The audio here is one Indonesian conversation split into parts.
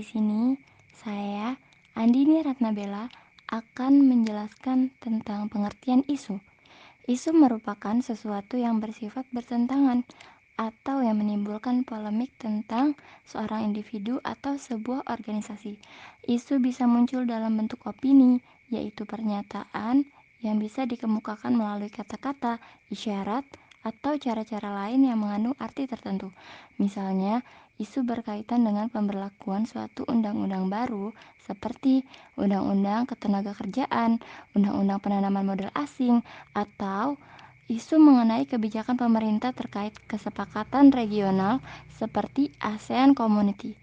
Di sini, saya, Andini Ratnabella, akan menjelaskan tentang pengertian isu. Isu merupakan sesuatu yang bersifat bertentangan atau yang menimbulkan polemik tentang seorang individu atau sebuah organisasi. Isu bisa muncul dalam bentuk opini, yaitu pernyataan yang bisa dikemukakan melalui kata-kata, isyarat, atau cara-cara lain yang mengandung arti tertentu. Misalnya, isu berkaitan dengan pemberlakuan suatu undang-undang baru seperti Undang-Undang Ketenagakerjaan, Undang-Undang Penanaman Modal Asing, atau isu mengenai kebijakan pemerintah terkait kesepakatan regional seperti ASEAN Community.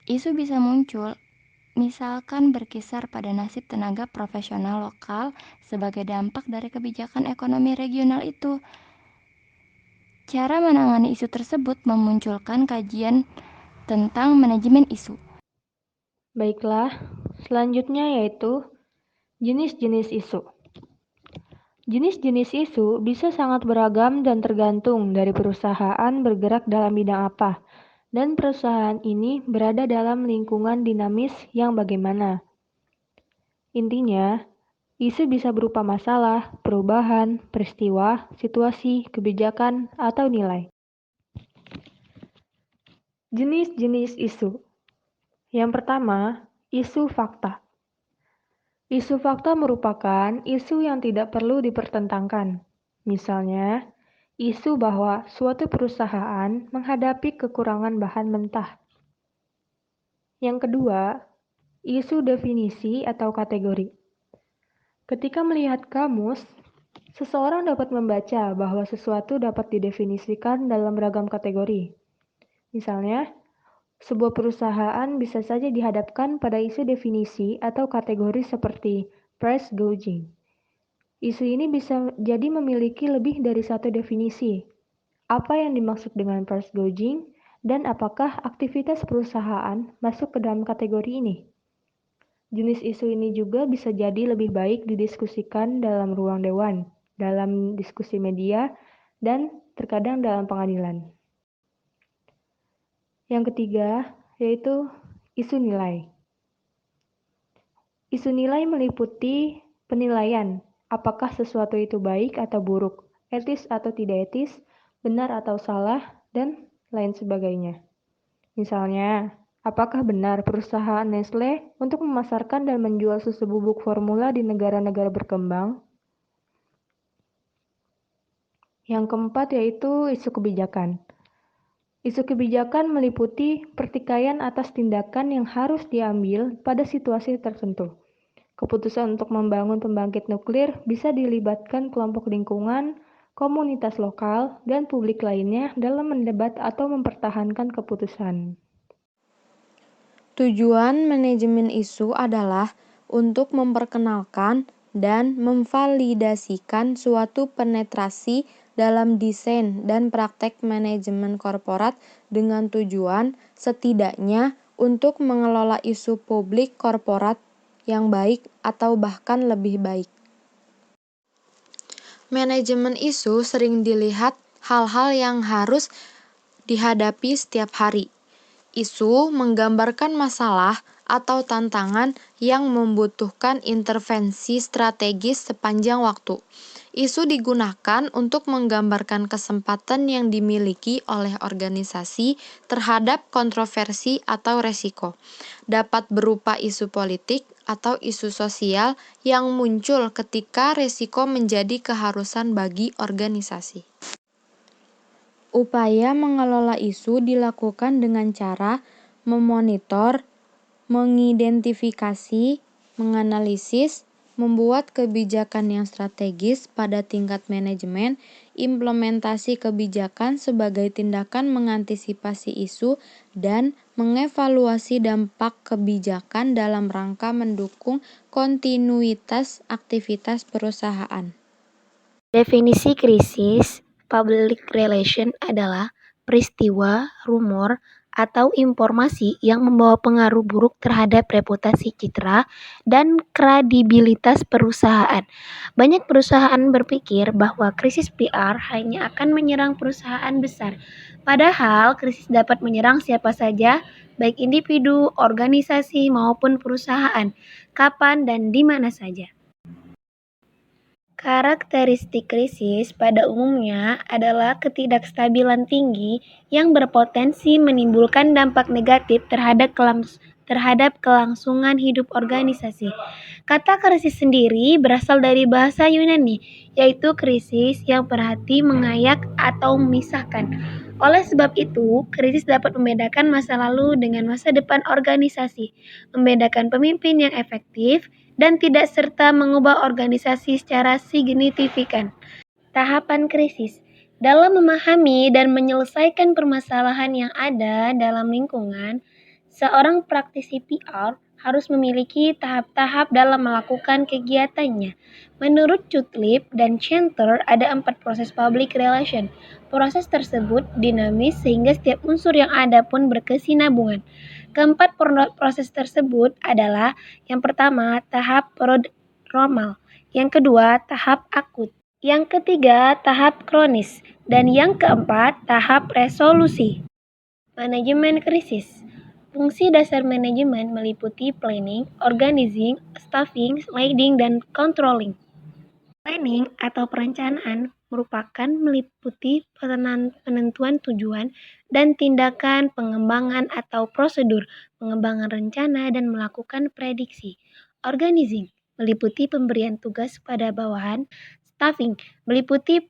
Isu bisa muncul misalkan berkisar pada nasib tenaga profesional lokal sebagai dampak dari kebijakan ekonomi regional itu. Cara menangani isu tersebut memunculkan kajian tentang manajemen isu. Baiklah, selanjutnya yaitu jenis-jenis isu. Jenis-jenis isu bisa sangat beragam dan tergantung dari perusahaan bergerak dalam bidang apa, dan perusahaan ini berada dalam lingkungan dinamis yang bagaimana. Intinya, isu bisa berupa masalah, perubahan, peristiwa, situasi, kebijakan, atau nilai. Jenis-jenis isu. Yang pertama, isu fakta. Isu fakta merupakan isu yang tidak perlu dipertentangkan. Misalnya, isu bahwa suatu perusahaan menghadapi kekurangan bahan mentah. Yang kedua, isu definisi atau kategori. Ketika melihat kamus, seseorang dapat membaca bahwa sesuatu dapat didefinisikan dalam beragam kategori. Misalnya, sebuah perusahaan bisa saja dihadapkan pada isu definisi atau kategori seperti price gouging. Isu ini bisa jadi memiliki lebih dari satu definisi. Apa yang dimaksud dengan price gouging dan apakah aktivitas perusahaan masuk ke dalam kategori ini? Jenis isu ini juga bisa jadi lebih baik didiskusikan dalam ruang dewan, dalam diskusi media, dan terkadang dalam pengadilan. Yang ketiga, yaitu isu nilai. Isu nilai meliputi penilaian, apakah sesuatu itu baik atau buruk, etis atau tidak etis, benar atau salah, dan lain sebagainya. Misalnya, apakah benar perusahaan Nestle untuk memasarkan dan menjual susu bubuk formula di negara-negara berkembang? Yang keempat yaitu isu kebijakan. Isu kebijakan meliputi pertikaian atas tindakan yang harus diambil pada situasi tertentu. Keputusan untuk membangun pembangkit nuklir bisa dilibatkan kelompok lingkungan, komunitas lokal, dan publik lainnya dalam mendebat atau mempertahankan keputusan. Tujuan manajemen isu adalah untuk memperkenalkan dan memvalidasikan suatu penetrasi dalam desain dan praktek manajemen korporat dengan tujuan setidaknya untuk mengelola isu publik korporat yang baik atau bahkan lebih baik. Manajemen isu sering dilihat hal-hal yang harus dihadapi setiap hari. Isu menggambarkan masalah atau tantangan yang membutuhkan intervensi strategis sepanjang waktu. Isu digunakan untuk menggambarkan kesempatan yang dimiliki oleh organisasi terhadap kontroversi atau resiko. Dapat berupa isu politik atau isu sosial yang muncul ketika resiko menjadi keharusan bagi organisasi. Upaya mengelola isu dilakukan dengan cara memonitor, mengidentifikasi, menganalisis, membuat kebijakan yang strategis pada tingkat manajemen, implementasi kebijakan sebagai tindakan mengantisipasi isu, dan mengevaluasi dampak kebijakan dalam rangka mendukung kontinuitas aktivitas perusahaan. Definisi krisis public relation adalah peristiwa, rumor, atau informasi yang membawa pengaruh buruk terhadap reputasi citra dan kredibilitas perusahaan. Banyak perusahaan berpikir bahwa krisis PR hanya akan menyerang perusahaan besar, Padahal krisis dapat menyerang siapa saja, baik individu, organisasi, maupun perusahaan, kapan dan di mana saja. Karakteristik krisis pada umumnya adalah ketidakstabilan tinggi yang berpotensi menimbulkan dampak negatif terhadap kelangsungan hidup organisasi. Kata krisis sendiri berasal dari bahasa Yunani, yaitu krisis yang berarti mengayak atau memisahkan. Oleh sebab itu, krisis dapat membedakan masa lalu dengan masa depan organisasi, membedakan pemimpin yang efektif, dan tidak serta mengubah organisasi secara signifikan. Tahapan krisis dalam memahami dan menyelesaikan permasalahan yang ada dalam lingkungan, seorang praktisi PR harus memiliki tahap-tahap dalam melakukan kegiatannya. Menurut Cutlip dan Center, ada 4 proses public relation. Proses tersebut dinamis sehingga setiap unsur yang ada pun berkesinambungan. Keempat proses tersebut adalah yang pertama, tahap prodromal, yang kedua, tahap akut, yang ketiga, tahap kronis, dan yang keempat, tahap resolusi. Manajemen krisis. Fungsi dasar manajemen meliputi planning, organizing, staffing, leading, dan controlling. Planning atau perencanaan merupakan meliputi penentuan tujuan dan tindakan pengembangan atau prosedur, pengembangan rencana, dan melakukan prediksi. Organizing meliputi pemberian tugas pada bawahan. Staffing meliputi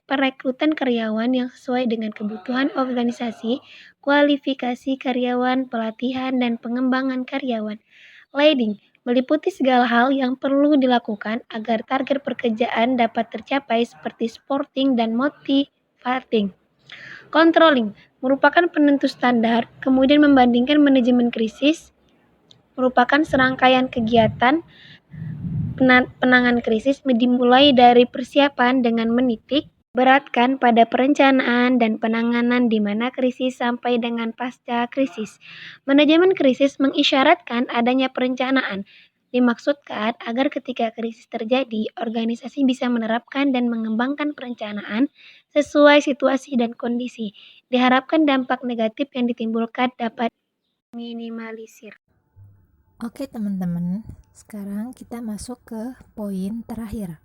perekrutan karyawan yang sesuai dengan kebutuhan organisasi, kualifikasi karyawan, pelatihan, dan pengembangan karyawan. Leading meliputi segala hal yang perlu dilakukan agar target pekerjaan dapat tercapai seperti supporting dan motivating. Controlling merupakan penentu standar, kemudian membandingkan manajemen krisis merupakan serangkaian kegiatan penanganan krisis dimulai dari persiapan dengan menitik beratkan pada perencanaan dan penanganan di mana krisis sampai dengan pasca krisis. Manajemen krisis mengisyaratkan adanya perencanaan. Dimaksudkan agar ketika krisis terjadi, organisasi bisa menerapkan dan mengembangkan perencanaan sesuai situasi dan kondisi. Diharapkan dampak negatif yang ditimbulkan dapat minimalisir. Oke teman-teman, sekarang kita masuk ke poin terakhir.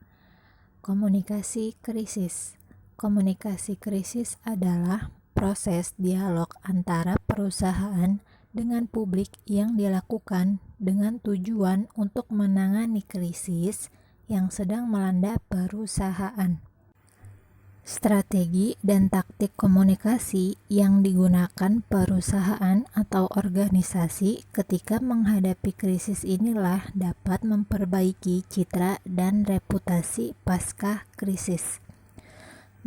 Komunikasi krisis. Komunikasi krisis adalah proses dialog antara perusahaan dengan publik yang dilakukan dengan tujuan untuk menangani krisis yang sedang melanda perusahaan. Strategi dan taktik komunikasi yang digunakan perusahaan atau organisasi ketika menghadapi krisis inilah dapat memperbaiki citra dan reputasi pasca krisis.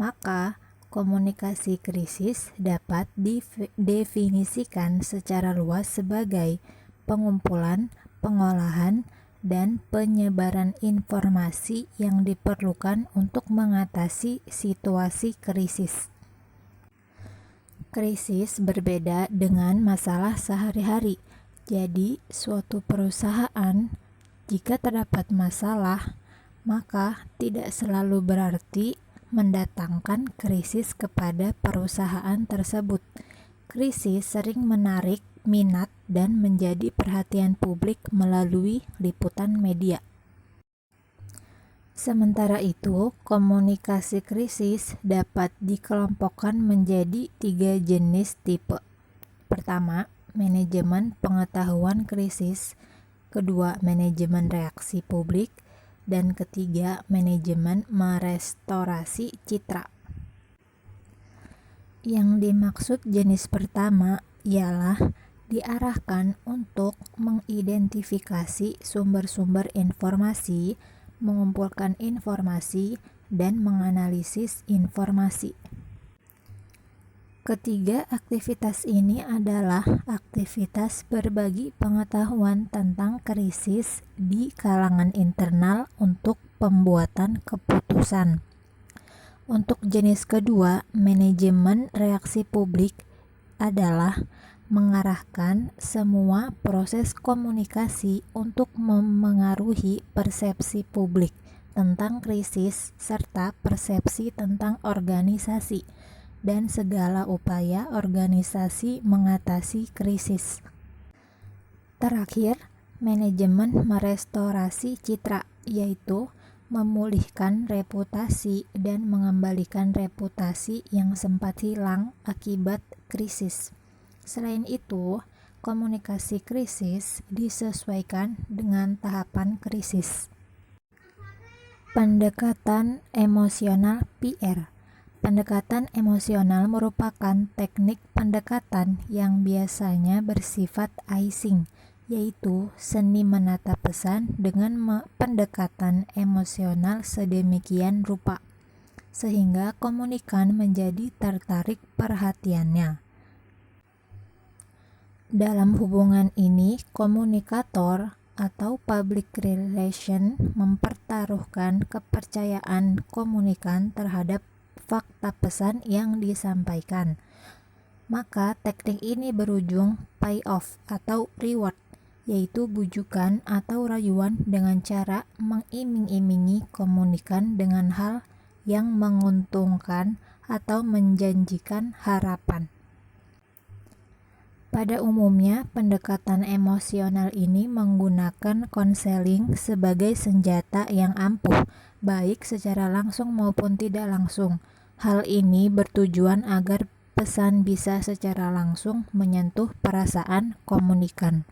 Maka, komunikasi krisis dapat didefinisikan secara luas sebagai pengumpulan, pengolahan, dan penyebaran informasi yang diperlukan untuk mengatasi situasi krisis. Krisis berbeda dengan masalah sehari-hari. Jadi, suatu perusahaan jika terdapat masalah, maka tidak selalu berarti mendatangkan krisis kepada perusahaan tersebut. Krisis sering menarik minat dan menjadi perhatian publik melalui liputan media. Sementara itu, komunikasi krisis dapat dikelompokkan menjadi 3 jenis tipe. Pertama, manajemen pengetahuan krisis. Kedua, manajemen reaksi publik. Dan ketiga, manajemen merestorasi citra. Yang dimaksud jenis pertama ialah diarahkan untuk mengidentifikasi sumber-sumber informasi, mengumpulkan informasi, dan menganalisis informasi. Ketiga aktivitas ini adalah aktivitas berbagi pengetahuan tentang krisis di kalangan internal untuk pembuatan keputusan. Untuk jenis kedua, manajemen reaksi publik adalah mengarahkan semua proses komunikasi untuk memengaruhi persepsi publik tentang krisis serta persepsi tentang organisasi dan segala upaya organisasi mengatasi krisis. Terakhir, manajemen merestorasi citra, yaitu memulihkan reputasi dan mengembalikan reputasi yang sempat hilang akibat krisis. Selain itu, komunikasi krisis disesuaikan dengan tahapan krisis. Pendekatan emosional PR. Pendekatan emosional merupakan teknik pendekatan yang biasanya bersifat icing, yaitu seni menata pesan dengan pendekatan emosional sedemikian rupa, sehingga komunikan menjadi tertarik perhatiannya. Dalam hubungan ini, komunikator atau public relation mempertaruhkan kepercayaan komunikan terhadap fakta pesan yang disampaikan. Maka teknik ini berujung payoff atau reward, yaitu bujukan atau rayuan dengan cara mengiming-imingi komunikan dengan hal yang menguntungkan atau menjanjikan harapan. Pada umumnya, pendekatan emosional ini menggunakan konseling sebagai senjata yang ampuh, baik secara langsung maupun tidak langsung. Hal ini bertujuan agar pesan bisa secara langsung menyentuh perasaan komunikan.